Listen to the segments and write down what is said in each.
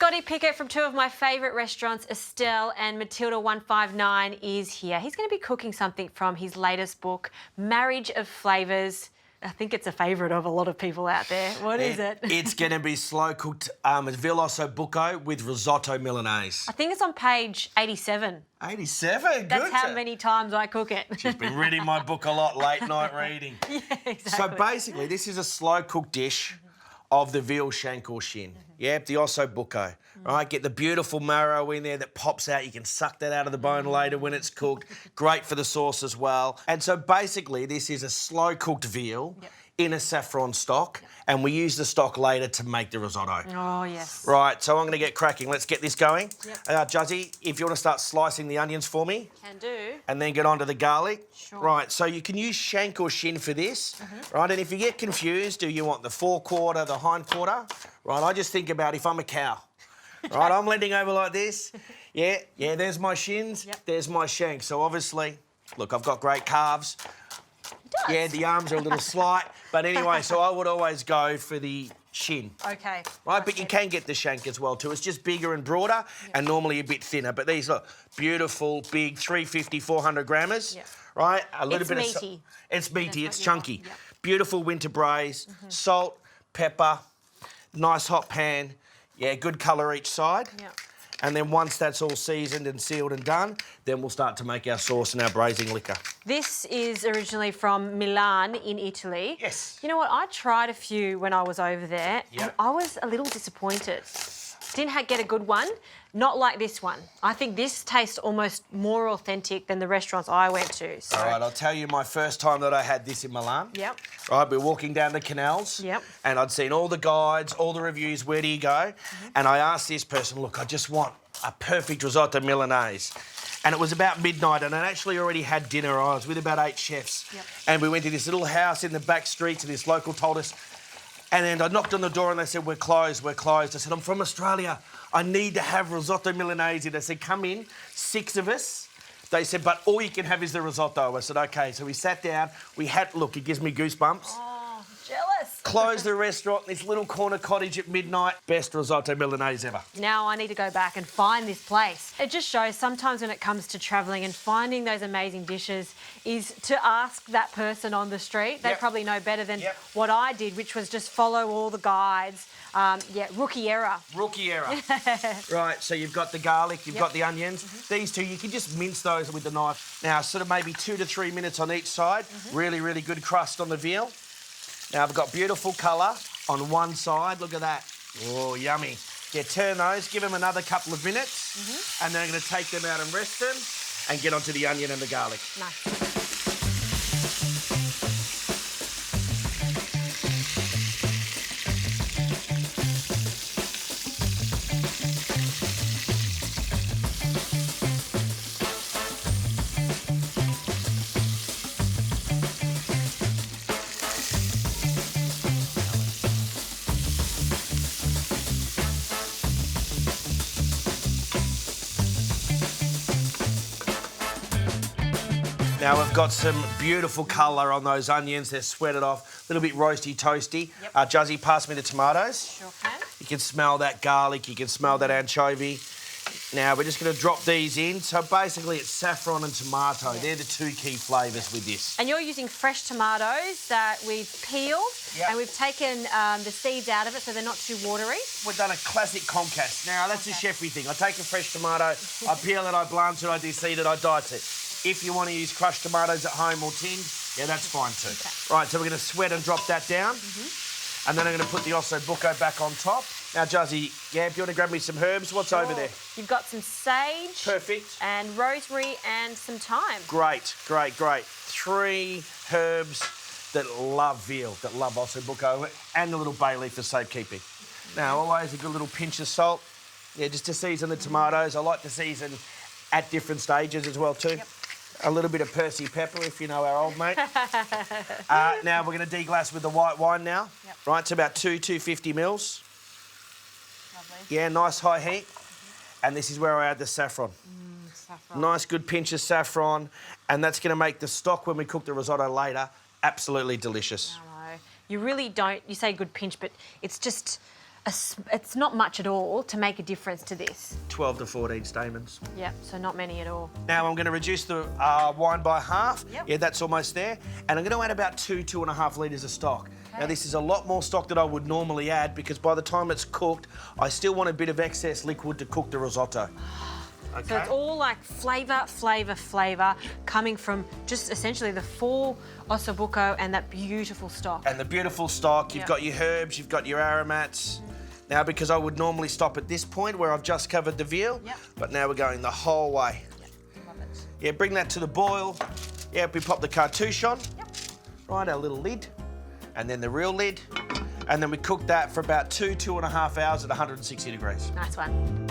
Scotty Pickett from two of my favourite restaurants, Estelle and Matilda159, is here. He's going to be cooking something from his latest book, Marriage of Flavours. I think it's a favourite of a lot of people out there. What is it? It's going to be slow-cooked Veal Osso Bucco with Risotto Milanese. I think it's on page 87. 87? Good. That's how many times I cook it. She's been reading my book a lot, late-night reading. Yeah, exactly. So basically, this is a slow-cooked dish of the veal shank or shin. Yeah, the Osso Bucco. Right, get the beautiful marrow in there that pops out. You can suck that out of the bone later when it's cooked. Great for the sauce as well. And so basically, this is a slow-cooked veal in a saffron stock, and we use the stock later to make the risotto. Oh, yes. Right, so I'm going to get cracking. Let's get this going. Yep. Juzzy, if you want to start slicing the onions for me. Can do. And then get onto the garlic. Sure. Right, so you can use shank or shin for this. Right, and if you get confused, do you want the forequarter, the hind quarter? Right, I just think about if I'm a cow. Right, I'm leaning over like this. Yeah, there's my shins, there's my shank. So obviously, look, I've got great calves. Yeah, the arms are a little slight. But anyway, so I would always go for the shin. Okay. Right, but you can get the shank as well too. It's just bigger and broader and normally a bit thinner. But these look beautiful, big, 350, 400 grammers. Right? A little bit meaty. of... It's meaty, it's chunky. Beautiful winter braise, salt, pepper, nice hot pan. Yeah, good colour each side. And then once that's all seasoned and sealed and done, then we'll start to make our sauce and our braising liquor. This is originally from Milan in Italy. Yes. You know what? I tried a few when I was over there and I was a little disappointed. Didn't get a good one. Not like this one. I think this tastes almost more authentic than the restaurants I went to. So. All right, I'll tell you my first time that I had this in Milan. Yep. Right, we're walking down the canals. Yep. And I'd seen all the guides, all the reviews, where do you go? And I asked this person, look, I just want a perfect risotto Milanese. And it was about midnight, and I'd actually already had dinner. I was with about 8 chefs. And we went to this little house in the back streets, and this local told us. And then I knocked on the door and they said, we're closed, we're closed. I said, I'm from Australia. I need to have risotto Milanese. They said, come in, 6 of us. They said, but all you can have is the risotto. I said, OK. So we sat down. We had, look, it gives me goosebumps. Oh, jealous. Closed the restaurant, this little corner cottage at midnight. Best risotto Milanese ever. Now I need to go back and find this place. It just shows sometimes when it comes to travelling and finding those amazing dishes is to ask that person on the street. They probably know better than what I did, which was just follow all the guides. Rookie error. Rookie error. Right, so you've got the garlic, you've got the onions. These two, you can just mince those with the knife. Now, sort of maybe 2 to 3 minutes on each side. Really, really good crust on the veal. Now, I've got beautiful colour on one side. Look at that. Oh, yummy. Yeah, turn those, give them another couple of minutes, and then I'm going to take them out and rest them and get onto the onion and the garlic. Nice. Now we've got some beautiful colour on those onions. They're sweated off, a little bit roasty, toasty. Juzzy, pass me the tomatoes. Sure can. You can smell that garlic, you can smell that anchovy. Now we're just going to drop these in. So basically it's saffron and tomato. They're the 2 key flavours with this. And you're using fresh tomatoes that we've peeled and we've taken the seeds out of it so they're not too watery. We've done a classic Comcast. Now that's a chefy thing. I take a fresh tomato, I peel it, I blanch it, I deseed it, I dice it. If you want to use crushed tomatoes at home or tinned, that's fine too. Right, so we're going to sweat and drop that down. And then I'm going to put the Osso Bucco back on top. Now, Juzzy, if you want to grab me some herbs, what's over there? You've got some sage. Perfect. And rosemary and some thyme. Great, great, great. 3 herbs that love veal, that love Osso Bucco, and the little bay leaf for safekeeping. Now, always a good little pinch of salt. Yeah, just to season the tomatoes. I like to season at different stages as well too. A little bit of Percy pepper, if you know our old mate. Now we're going to deglass with the white wine now. Right, it's about 250 mils. Lovely. Yeah, nice high heat. And this is where I add the saffron. Saffron. Nice good pinch of saffron. And that's going to make the stock, when we cook the risotto later, absolutely delicious. I know. You really don't, you say good pinch, but it's just it's not much at all to make a difference to this. 12 to 14 stamens. Yep, so not many at all. Now I'm going to reduce the wine by half. Yep. Yeah, that's almost there. And I'm going to add about 2.5 litres of stock. Okay. Now this is a lot more stock than I would normally add because by the time it's cooked, I still want a bit of excess liquid to cook the risotto. Okay. So it's all like flavour, flavour, flavour coming from just essentially the full Osso Bucco and that beautiful stock. And the beautiful stock, you've got your herbs, you've got your aromats. Now, because I would normally stop at this point where I've just covered the veal, but now we're going the whole way. Yep, love it. Yeah, bring that to the boil. Yeah, we pop the cartouche on. Yep. Right, our little lid, and then the real lid. And then we cook that for about 2.5 hours at 160 degrees. Nice one.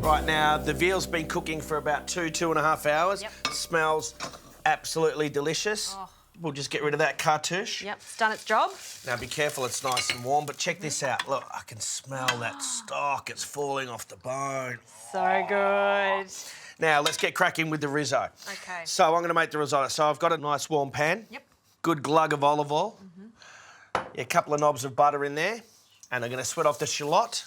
Right now, the veal's been cooking for about 2.5 hours. Yep. Smells absolutely delicious. Oh. We'll just get rid of that cartouche. Yep, it's done its job. Now, be careful, it's nice and warm, but check this out. Look, I can smell that stock. It's falling off the bone. So good. Now, let's get cracking with the risotto. Okay. So I'm going to make the risotto. So I've got a nice warm pan. Yep. Good glug of olive oil. Yeah, a couple of knobs of butter in there. And I'm going to sweat off the shallot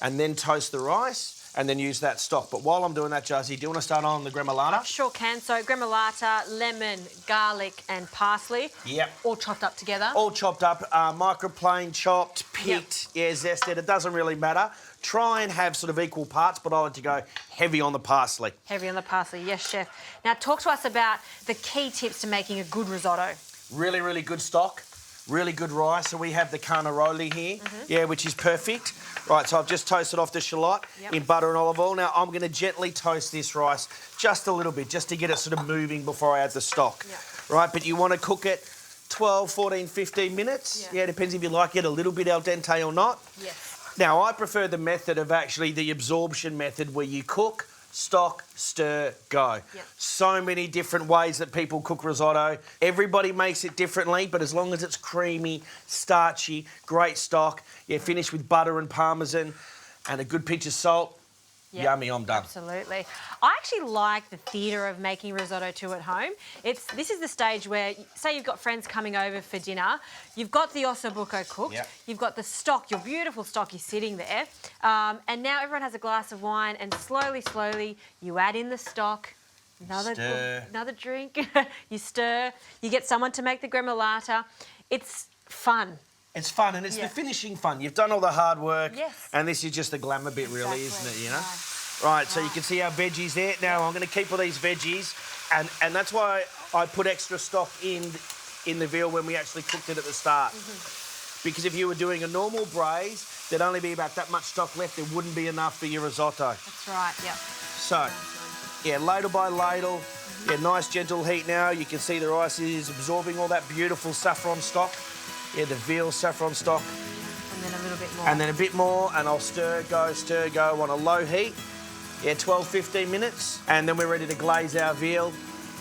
and then toast the rice and then use that stock. But while I'm doing that, Josie, do you want to start on the gremolata? Sure can. So gremolata, lemon, garlic and parsley. Yep. All chopped up together. All chopped up, microplane chopped, picked, yeah, zested. It doesn't really matter. Try and have sort of equal parts, but I like to go heavy on the parsley. Heavy on the parsley, yes, chef. Now talk to us about the key tips to making a good risotto. Really, really good stock. Really good rice. So we have the carnaroli here, yeah, which is perfect. Right, so I've just toasted off the shallot in butter and olive oil. Now I'm going to gently toast this rice just a little bit, just to get it sort of moving before I add the stock. Right, but you want to cook it 12, 14, 15 minutes. Yeah, depends if you like it a little bit al dente or not. Yes. Now, I prefer the method of actually the absorption method where you cook, stock, stir, go. Yep. So many different ways that people cook risotto. Everybody makes it differently, but as long as it's creamy, starchy, great stock, yeah, finish with butter and parmesan and a good pinch of salt. Yep. Yummy, I'm done. Absolutely. I actually like the theatre of making risotto too at home. This is the stage where, say you've got friends coming over for dinner, you've got the Osso Bucco cooked, you've got the stock, your beautiful stock is sitting there, and now everyone has a glass of wine and slowly, slowly you add in the stock, another drink, you stir, you get someone to make the gremolata. It's fun. It's fun, and it's the finishing fun. You've done all the hard work, Yes. and this is just the glamour bit, really, Exactly. isn't it, you know? Right. Right, so you can see our veggies there. Now, I'm going to keep all these veggies, and that's why I put extra stock in the veal when we actually cooked it at the start. Because if you were doing a normal braise, there'd only be about that much stock left. There wouldn't be enough for your risotto. That's right, yep. So, yeah, ladle by ladle. Yeah, nice gentle heat now. You can see the rice is absorbing all that beautiful saffron stock. Yeah, the veal saffron stock. And then a little bit more. And then a bit more, and I'll stir, go on a low heat. Yeah, 12, 15 minutes. And then we're ready to glaze our veal.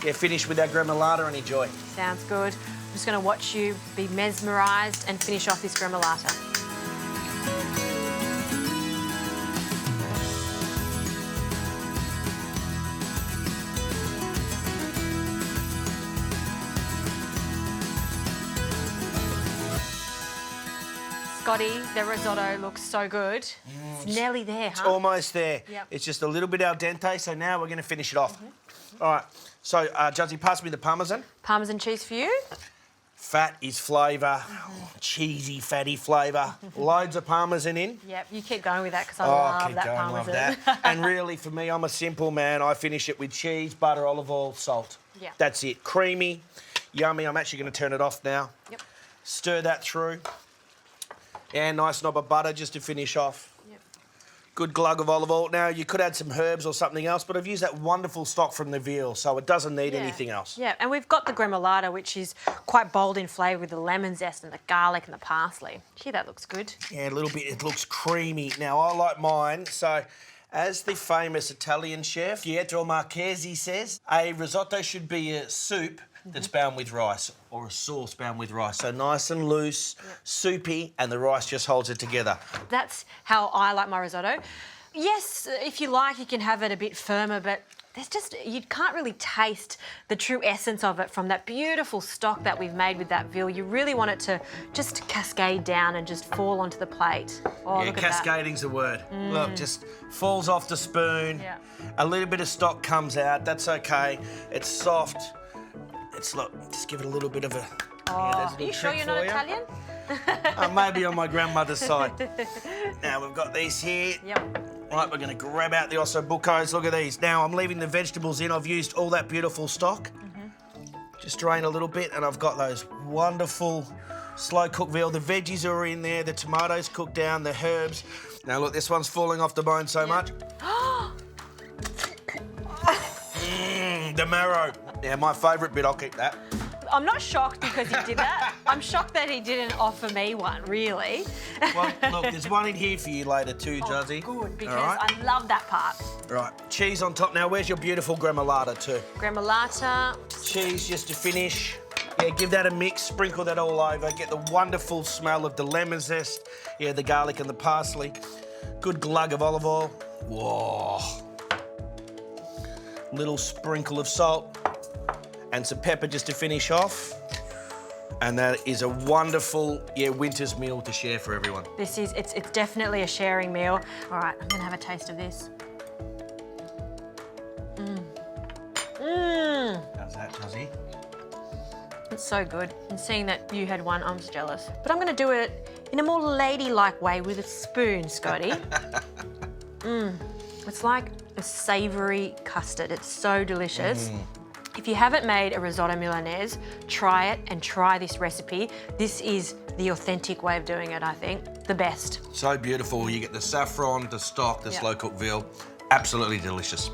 Yeah, finish with our gremolata and enjoy. Sounds good. I'm just going to watch you be mesmerised and finish off this gremolata. Scotty, the risotto looks so good. It's nearly there, It's huh? almost there. Yep. It's just a little bit al dente, so now we're going to finish it off. All right, so Judgy, pass me the parmesan. Parmesan cheese for you. Fat is flavour, cheesy, fatty flavour. Loads of parmesan in. Yep, you keep going with that because I Oh, love keep that going, parmesan. love that. And really, for me, I'm a simple man. I finish it with cheese, butter, olive oil, salt. Yeah. That's it. Creamy, yummy. I'm actually going to turn it off now. Yep. Stir that through. And nice knob of butter just to finish off. Yep. Good glug of olive oil. Now, you could add some herbs or something else, but I've used that wonderful stock from the veal, so it doesn't need anything else. Yeah, and we've got the gremolata, which is quite bold in flavour with the lemon zest and the garlic and the parsley. Gee, that looks good. Yeah, a little bit. It looks creamy. Now, I like mine, so As the famous Italian chef Pietro Marchesi says, a risotto should be a soup that's bound with rice, or a sauce bound with rice. So nice and loose, soupy, and the rice just holds it together. That's how I like my risotto. Yes, if you like, you can have it a bit firmer, but you can't really taste the true essence of it from that beautiful stock that we've made with that veal. You really want it to just cascade down and just fall onto the plate. Oh, yeah, look at that. cascading's the word. Look, just falls off the spoon. Yeah. A little bit of stock comes out. That's okay. It's soft. Look, just give it a little bit of a... Oh, are you sure you're not Italian? Maybe on my grandmother's side. Now, we've got these here. Yep. Right, we're going to grab out the Osso Buccos. Look at these. Now, I'm leaving the vegetables in. I've used all that beautiful stock. Just drain a little bit, and I've got those wonderful slow-cooked veal. The veggies are in there, the tomatoes cooked down, the herbs. Now, look, this one's falling off the bone so much. The marrow. Yeah, my favourite bit. I'll keep that. I'm not shocked because he did that. I'm shocked that he didn't offer me one, really. Well, look, there's one in here for you later too, Juzzy. Good, because All right. I love that part. Right, cheese on top. Now, where's your beautiful Gremolata too? Gremolata. Cheese just to finish. Yeah, give that a mix, sprinkle that all over, get the wonderful smell of the lemon zest, yeah, the garlic and the parsley. Good glug of olive oil. Whoa. Little sprinkle of salt and some pepper just to finish off. And that is a wonderful, winter's meal to share for everyone. It's definitely a sharing meal. All right, I'm gonna have a taste of this. How's that, Juzzy? It's so good. And seeing that you had one, I'm just jealous. But I'm gonna do it in a more ladylike way with a spoon, Scotty. It's like a savoury custard. It's so delicious. If you haven't made a risotto Milanese, try it and try this recipe. This is the authentic way of doing it, I think. The best. So beautiful. You get the saffron, the stock, the slow-cooked veal. Absolutely delicious.